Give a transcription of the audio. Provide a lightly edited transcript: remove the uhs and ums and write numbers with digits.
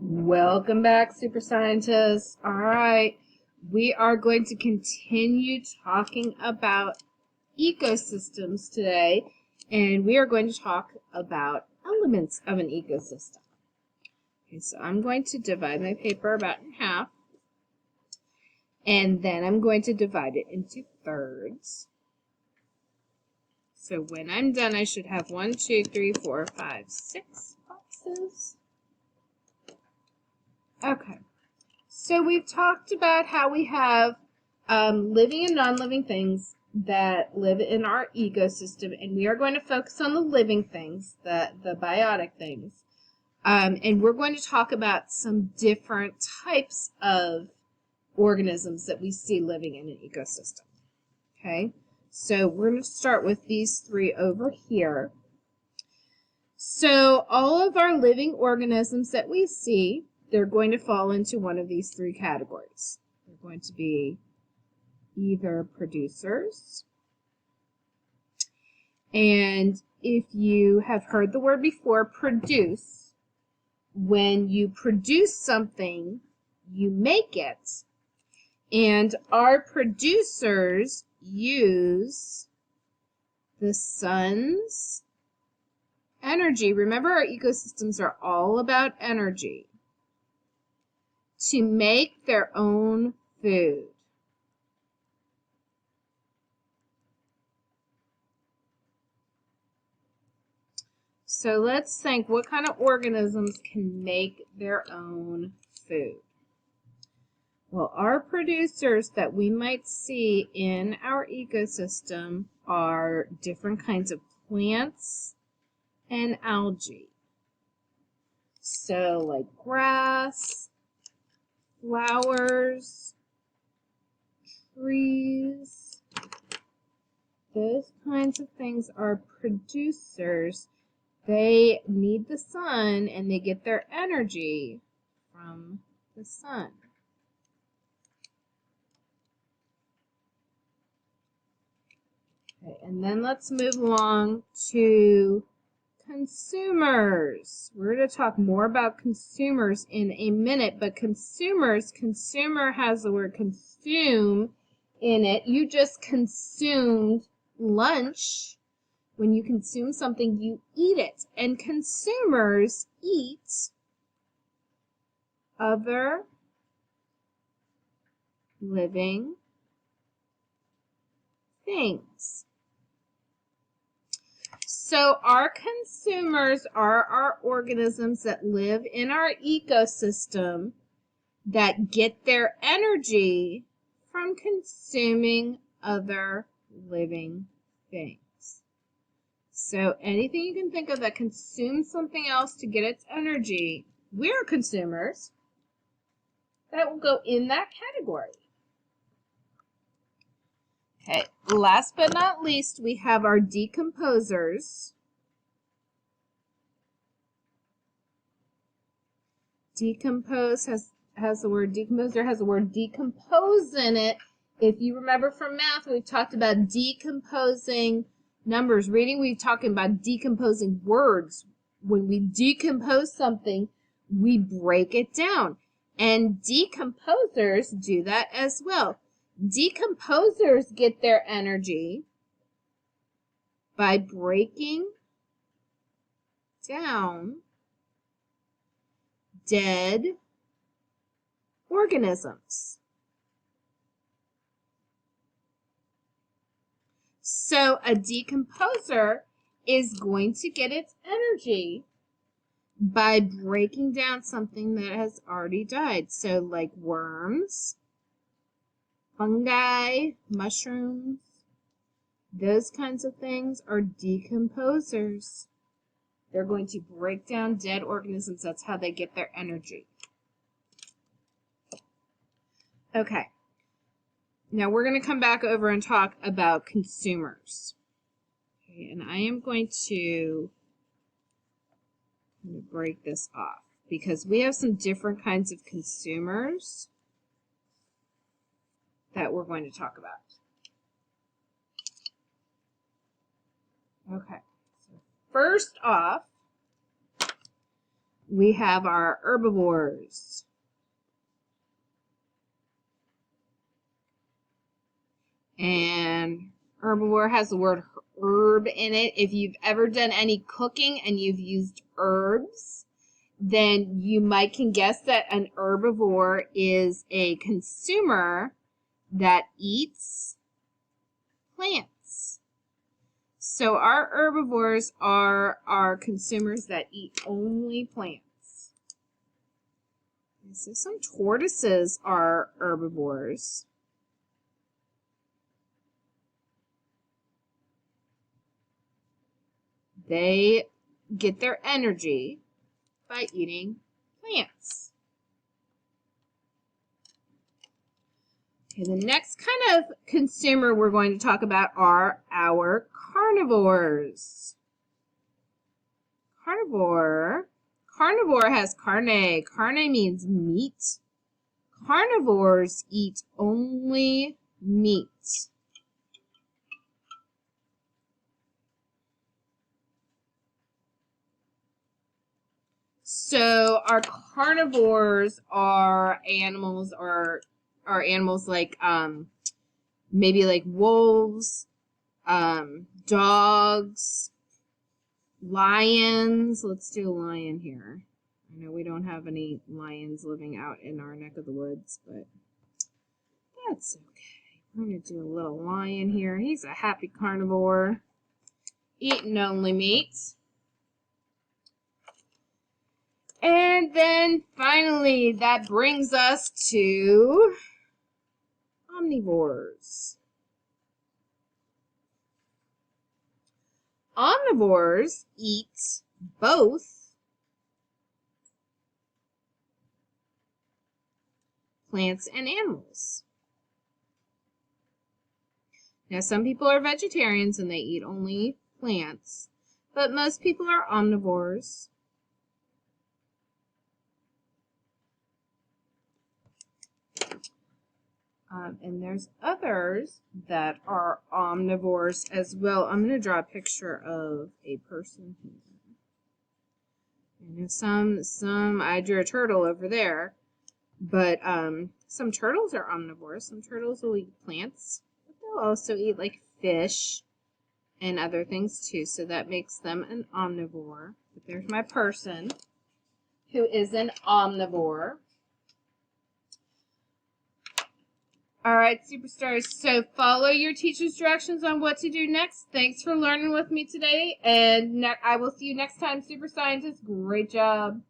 Welcome back, super scientists. All right, we are going to continue talking about ecosystems today, and we are going to talk about elements of an ecosystem. Okay, so I'm going to divide my paper about in half, and then I'm going to divide it into thirds. So when I'm done, I should have 1, 2, 3, 4, 5, 6 boxes. Okay, so we've talked about how we have living and non-living things that live in our ecosystem, and we are going to focus on the living things, the biotic things, and we're going to talk about some different types of organisms that we see living in an ecosystem. Okay, so we're going to start with these three over here. So all of our living organisms that we see, they're going to fall into one of these three categories. They're going to be either producers, and if you have heard the word before, produce, when you produce something, you make it, and our producers use the sun's energy. Remember, our ecosystems are all about energy, to make their own food. So let's think, what kind of organisms can make their own food? Well, our producers that we might see in our ecosystem are different kinds of plants and algae. So like grass, flowers, trees, those kinds of things are producers. They need the sun, and they get their energy from the sun. Okay, and then let's move along to consumers. We're going to talk more about consumers in a minute, but consumers, consumer has the word consume in it. You just consumed lunch. When you consume something, you eat it. And consumers eat other living things. So our consumers are our organisms that live in our ecosystem that get their energy from consuming other living things. So anything you can think of that consumes something else to get its energy, we're consumers. That will go in that category. Okay, last but not least, we have our decomposers. Decomposer has the word decompose in it. If you remember from math, we've talked about decomposing numbers. Reading, we're talking about decomposing words. When we decompose something, we break it down. And decomposers do that as well. Decomposers get their energy by breaking down dead organisms. So a decomposer is going to get its energy by breaking down something that has already died. So like worms, fungi, mushrooms, those kinds of things are decomposers. They're going to break down dead organisms. That's how they get their energy. Okay. Now we're going to come back over and talk about consumers. Okay, and I am going to break this off because we have some different kinds of consumers that we're going to talk about. Okay, so first off, we have our herbivores. And herbivore has the word herb in it. If you've ever done any cooking and you've used herbs, then you can guess that an herbivore is a consumer that eats plants. So our herbivores are our consumers that eat only plants. So some tortoises are herbivores. They get their energy by eating plants. Okay, the next kind of consumer we're going to talk about are our carnivores. Carnivore has carne. Carne means meat. Carnivores eat only meat. So our carnivores are animals like maybe like wolves, dogs, lions. Let's do a lion here. I know we don't have any lions living out in our neck of the woods, but that's okay. We're going to do a little lion here. He's a happy carnivore, eating only meat. And then finally, that brings us to omnivores. Omnivores eat both plants and animals. Now, some people are vegetarians and they eat only plants, but most people are omnivores. And there's others that are omnivores as well. I'm going to draw a picture of a person here. I know I drew a turtle over there, but some turtles are omnivores. Some turtles will eat plants, but they'll also eat like fish and other things too, so that makes them an omnivore. But there's my person who is an omnivore. All right, superstars, so follow your teacher's directions on what to do next. Thanks for learning with me today, and I will see you next time, super scientists. Great job.